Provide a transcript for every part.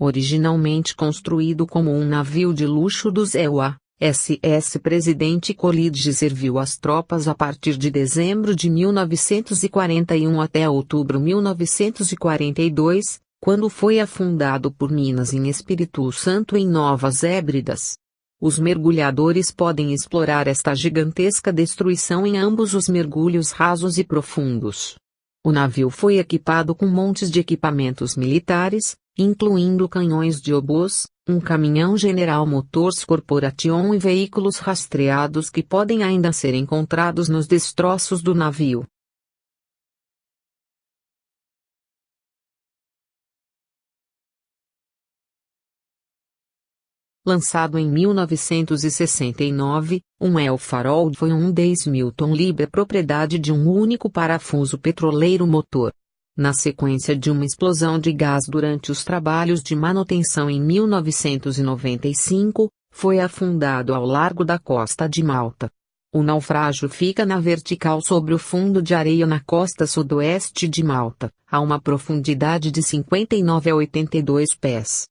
Originalmente construído como um navio de luxo do ZEUA, SS Presidente Coolidge serviu as tropas a partir de dezembro de 1941 até outubro de 1942, quando foi afundado por minas em Espírito Santo em Novas Hébridas. Os mergulhadores podem explorar esta gigantesca destruição em ambos os mergulhos rasos e profundos. O navio foi equipado com montes de equipamentos militares, incluindo canhões de obus, um caminhão General Motors Corporation e veículos rastreados que podem ainda ser encontrados nos destroços do navio. Lançado em 1969, um El-Farol foi um 10.000 ton-libra propriedade de um único parafuso petroleiro motor. Na sequência de uma explosão de gás durante os trabalhos de manutenção em 1995, foi afundado ao largo da costa de Malta. O naufrágio fica na vertical sobre o fundo de areia na costa sudoeste de Malta, a uma profundidade de 59 a 82 pés.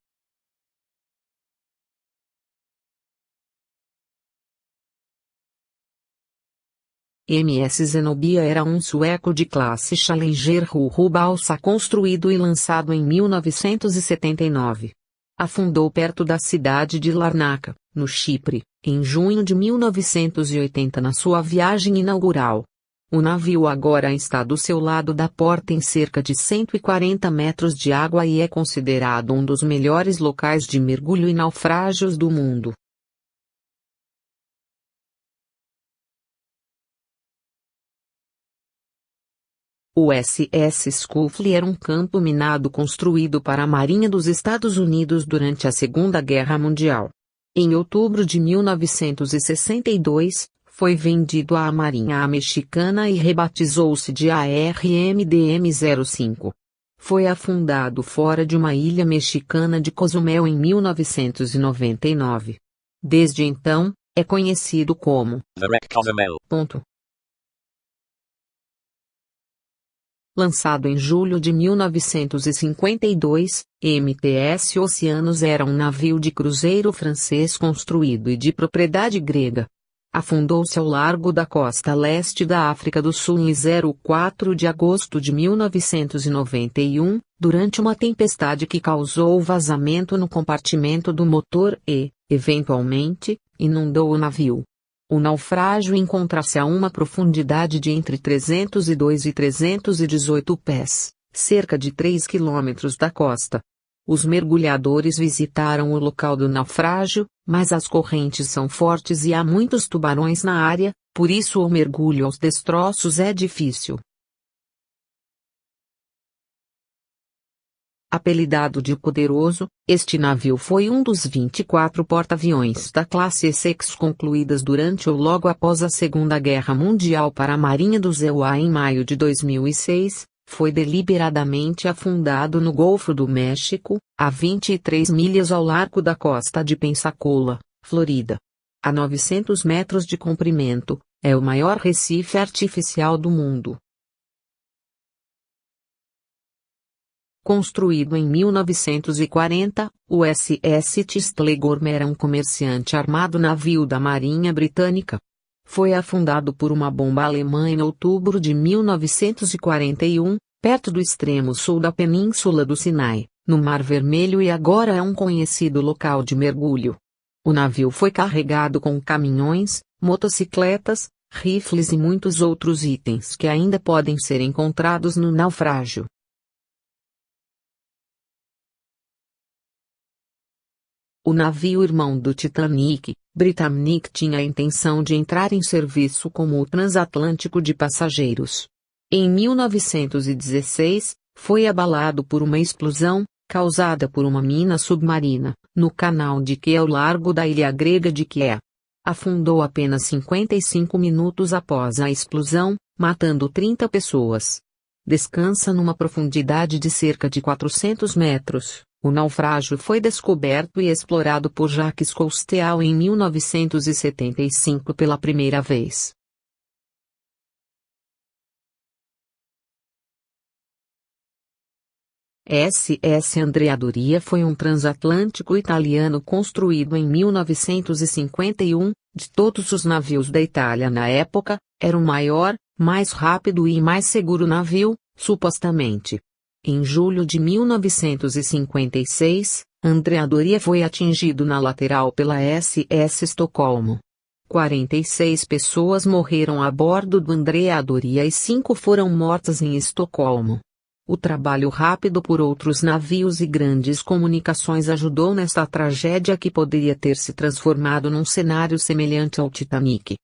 MS Zenobia era um sueco de classe Challenger Ruru balsa construído e lançado em 1979. Afundou perto da cidade de Larnaca, no Chipre, em junho de 1980 na sua viagem inaugural. O navio agora está do seu lado da porta em cerca de 140 metros de água e é considerado um dos melhores locais de mergulho e naufrágios do mundo. O SS Scuffle era um campo minado construído para a Marinha dos Estados Unidos durante a Segunda Guerra Mundial. Em outubro de 1962, foi vendido à Marinha Mexicana e rebatizou-se de ARMDM-05. Foi afundado fora de uma ilha mexicana de Cozumel em 1999. Desde então, é conhecido como The Wreck Cozumel. Lançado em julho de 1952, MTS Oceanos era um navio de cruzeiro francês construído e de propriedade grega. Afundou-se ao largo da costa leste da África do Sul em 04 de agosto de 1991, durante uma tempestade que causou vazamento no compartimento do motor e, eventualmente, inundou o navio. O naufrágio encontra-se a uma profundidade de entre 302 e 318 pés, cerca de 3 quilômetros da costa. Os mergulhadores visitaram o local do naufrágio, mas as correntes são fortes e há muitos tubarões na área, por isso o mergulho aos destroços é difícil. Apelidado de Poderoso, este navio foi um dos 24 porta-aviões da classe Essex concluídas durante ou logo após a Segunda Guerra Mundial para a Marinha do ZEUA em maio de 2006, foi deliberadamente afundado no Golfo do México, a 23 milhas ao largo da costa de Pensacola, Florida. A 900 metros de comprimento, é o maior recife artificial do mundo. Construído em 1940, o SS Chisholm era um comerciante armado navio da Marinha Britânica. Foi afundado por uma bomba alemã em outubro de 1941, perto do extremo sul da Península do Sinai, no Mar Vermelho e agora é um conhecido local de mergulho. O navio foi carregado com caminhões, motocicletas, rifles e muitos outros itens que ainda podem ser encontrados no naufrágio. O navio irmão do Titanic, Britannic, tinha a intenção de entrar em serviço como o transatlântico de passageiros. Em 1916, foi abalado por uma explosão, causada por uma mina submarina, no canal de Kehl ao largo da ilha grega de Kehl. Afundou apenas 55 minutos após a explosão, matando 30 pessoas. Descansa numa profundidade de cerca de 400 metros. O naufrágio foi descoberto e explorado por Jacques Cousteau em 1975 pela primeira vez. SS Andrea foi um transatlântico italiano construído em 1951. De todos os navios da Itália na época, era o maior, mais rápido e mais seguro navio, supostamente. Em julho de 1956, Andrea foi atingido na lateral pela SS Estocolmo. 46 pessoas morreram a bordo do Andrea e 5 foram mortas em Estocolmo. O trabalho rápido por outros navios e grandes comunicações ajudou nesta tragédia que poderia ter se transformado num cenário semelhante ao Titanic.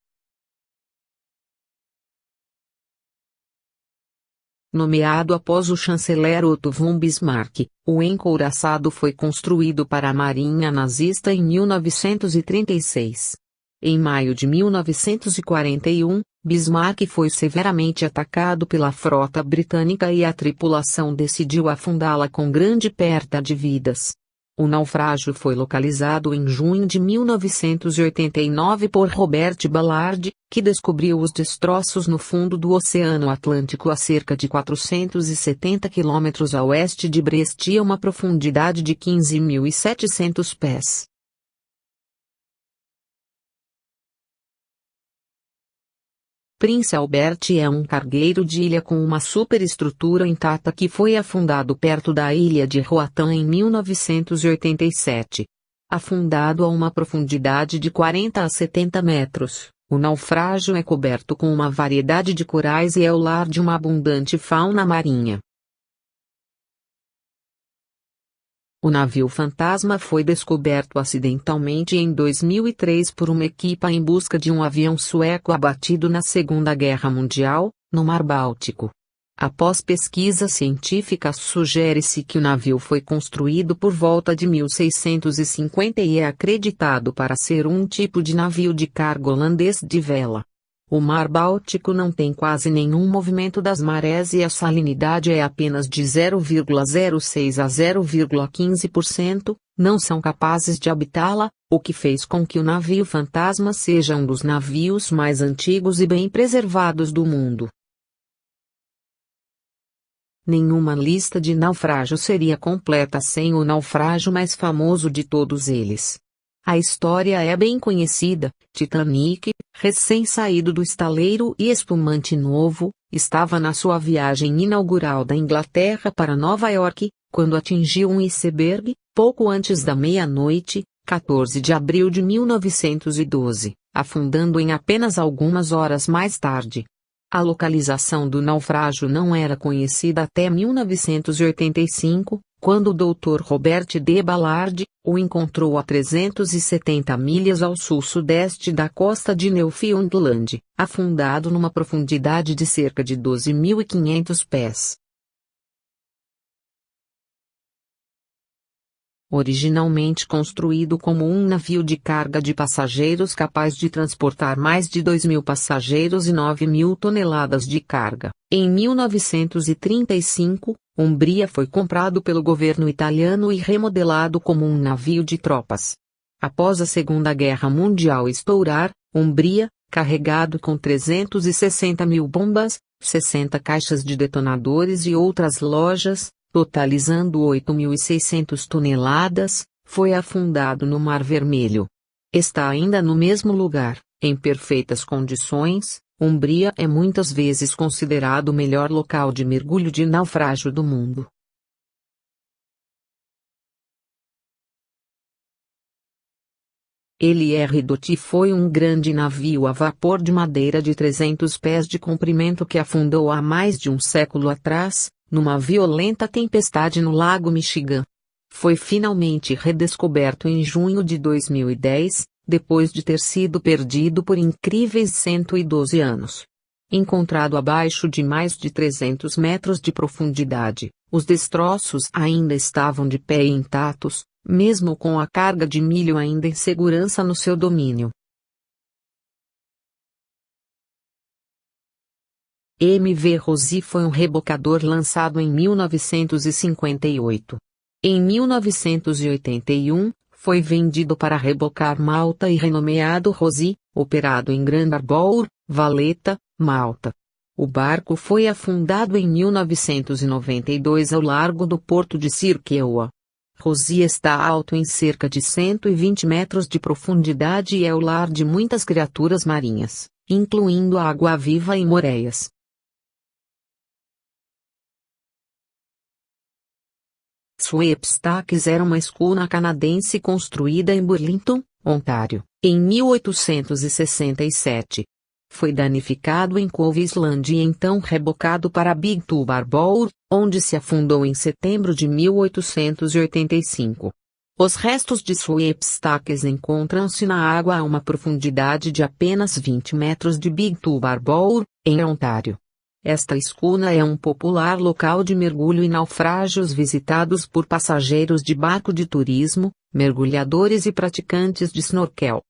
Nomeado após o chanceler Otto von Bismarck, o encouraçado foi construído para a Marinha nazista em 1936. Em maio de 1941, Bismarck foi severamente atacado pela frota britânica e a tripulação decidiu afundá-la com grande perda de vidas. O naufrágio foi localizado em junho de 1989 por Robert Ballard, que descobriu os destroços no fundo do Oceano Atlântico a cerca de 470 quilômetros a oeste de Brest e a uma profundidade de 15.700 pés. Prince Albert é um cargueiro de ilha com uma superestrutura intacta que foi afundado perto da ilha de Roatán em 1987. Afundado a uma profundidade de 40 a 70 metros, o naufrágio é coberto com uma variedade de corais e é o lar de uma abundante fauna marinha. O navio fantasma foi descoberto acidentalmente em 2003 por uma equipe em busca de um avião sueco abatido na Segunda Guerra Mundial, no Mar Báltico. Após pesquisa científica, sugere-se que o navio foi construído por volta de 1650 e é acreditado para ser um tipo de navio de carga holandês de vela. O Mar Báltico não tem quase nenhum movimento das marés e a salinidade é apenas de 0,06 a 0,15%, não são capazes de habitá-la, o que fez com que o navio fantasma seja um dos navios mais antigos e bem preservados do mundo. Nenhuma lista de naufrágios seria completa sem o naufrágio mais famoso de todos eles. A história é bem conhecida. Titanic, recém-saído do estaleiro e espumante novo, estava na sua viagem inaugural da Inglaterra para Nova York, quando atingiu um iceberg, pouco antes da meia-noite, 14 de abril de 1912, afundando em apenas algumas horas mais tarde. A localização do naufrágio não era conhecida até 1985, quando o Dr. Robert D. Ballard o encontrou a 370 milhas ao sul-sudeste da costa de Newfoundland, afundado numa profundidade de cerca de 12.500 pés. Originalmente construído como um navio de carga de passageiros capaz de transportar mais de 2.000 passageiros e 9.000 toneladas de carga, em 1935, Umbria foi comprado pelo governo italiano e remodelado como um navio de tropas. Após a Segunda Guerra Mundial estourar, Umbria, carregado com 360.000 bombas, 60 caixas de detonadores e outras lojas, totalizando 8.600 toneladas, foi afundado no Mar Vermelho. Está ainda no mesmo lugar, em perfeitas condições. Umbria é muitas vezes considerado o melhor local de mergulho de naufrágio do mundo. Ele Redouté foi um grande navio a vapor de madeira de 300 pés de comprimento que afundou há mais de um século atrás, numa violenta tempestade no Lago Michigan. Foi finalmente redescoberto em junho de 2010, depois de ter sido perdido por incríveis 112 anos. Encontrado abaixo de mais de 300 metros de profundidade, os destroços ainda estavam de pé e intactos, mesmo com a carga de milho ainda em segurança no seu domínio. MV Rosie foi um rebocador lançado em 1958. Em 1981, foi vendido para rebocar Malta e renomeado Rosie, operado em Grand Harbour, Valletta, Malta. O barco foi afundado em 1992 ao largo do porto de Sirkeoa. Rosyth está alto em cerca de 120 metros de profundidade e é o lar de muitas criaturas marinhas, incluindo a água-viva e moreias. Sweepstakes era uma escuna canadense construída em Burlington, Ontário, em 1867. Foi danificado em Cove Island e então rebocado para Big Two Harbour, onde se afundou em setembro de 1885. Os restos de Sweepstakes encontram-se na água a uma profundidade de apenas 20 metros de Big Two Harbour, em Ontário. Esta escuna é um popular local de mergulho e naufrágios visitados por passageiros de barco de turismo, mergulhadores e praticantes de snorkel.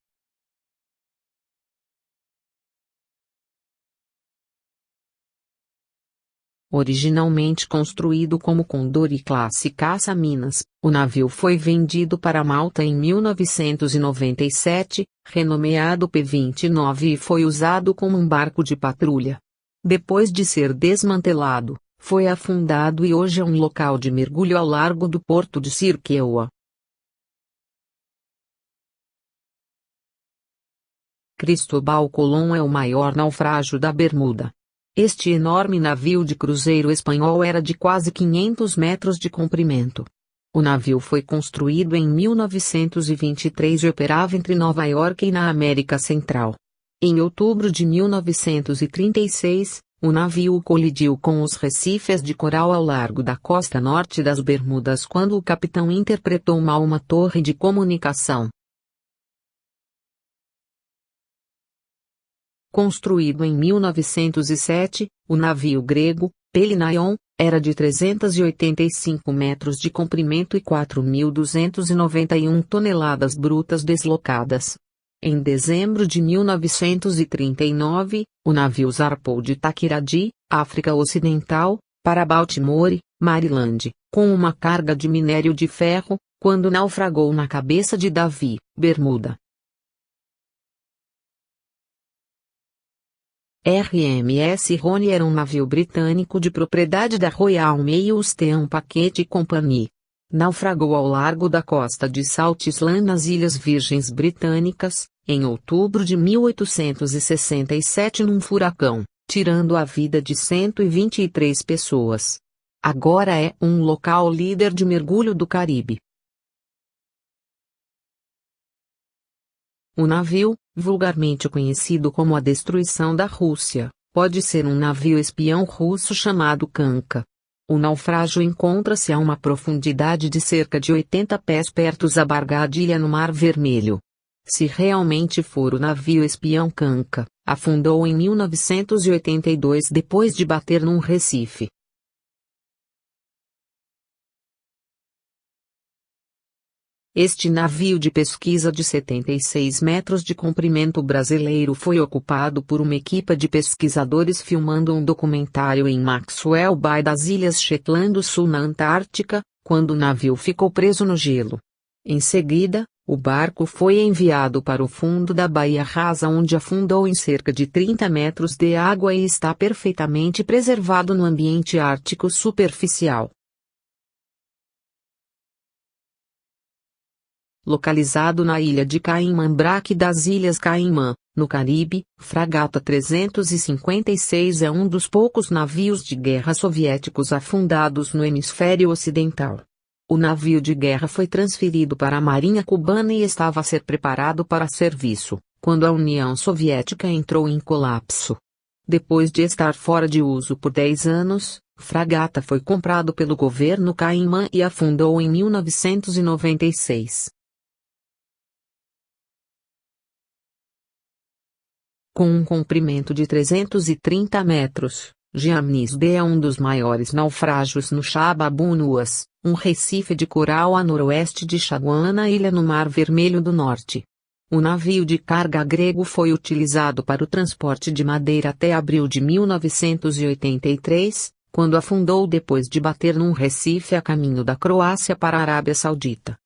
Originalmente construído como Condor e classe caça-minas, o navio foi vendido para Malta em 1997, renomeado P-29 e foi usado como um barco de patrulha. Depois de ser desmantelado, foi afundado e hoje é um local de mergulho ao largo do porto de Sirkeoa. Cristóbal Colón é o maior naufrágio da Bermuda. Este enorme navio de cruzeiro espanhol era de quase 500 metros de comprimento. O navio foi construído em 1923 e operava entre Nova York e na América Central. Em outubro de 1936, o navio colidiu com os recifes de coral ao largo da costa norte das Bermudas quando o capitão interpretou mal uma torre de comunicação. Construído em 1907, o navio grego, Pelion, era de 385 metros de comprimento e 4.291 toneladas brutas deslocadas. Em dezembro de 1939, o navio zarpou de Takoradi, África Ocidental, para Baltimore, Maryland, com uma carga de minério de ferro, quando naufragou na Cabeça de Davi, Bermuda. RMS Rhone era um navio britânico de propriedade da Royal Mail Ocean Packet Company. Naufragou ao largo da costa de South Island nas Ilhas Virgens Britânicas, em outubro de 1867 num furacão, tirando a vida de 123 pessoas. Agora é um local líder de mergulho do Caribe. O navio, vulgarmente conhecido como a Destruição da Rússia, pode ser um navio espião russo chamado Kanka. O naufrágio encontra-se a uma profundidade de cerca de 80 pés perto da Bargadilha no Mar Vermelho. Se realmente for o navio espião Kanka, afundou em 1982 depois de bater num recife. Este navio de pesquisa de 76 metros de comprimento brasileiro foi ocupado por uma equipe de pesquisadores filmando um documentário em Maxwell Bay das Ilhas Shetland do Sul na Antártica, quando o navio ficou preso no gelo. Em seguida, o barco foi enviado para o fundo da Baía Rasa onde afundou em cerca de 30 metros de água e está perfeitamente preservado no ambiente ártico superficial. Localizado na ilha de Caimã Braque das Ilhas Caimã, no Caribe, Fragata 356 é um dos poucos navios de guerra soviéticos afundados no hemisfério ocidental. O navio de guerra foi transferido para a Marinha Cubana e estava a ser preparado para serviço, quando a União Soviética entrou em colapso. Depois de estar fora de uso por 10 anos, Fragata foi comprado pelo governo Caimã e afundou em 1996. Com um comprimento de 330 metros, Giannis D é um dos maiores naufrágios no Shababu Nuas, um recife de coral a noroeste de Chaguana Ilha no Mar Vermelho do Norte. O navio de carga grego foi utilizado para o transporte de madeira até abril de 1983, quando afundou depois de bater num recife a caminho da Croácia para a Arábia Saudita.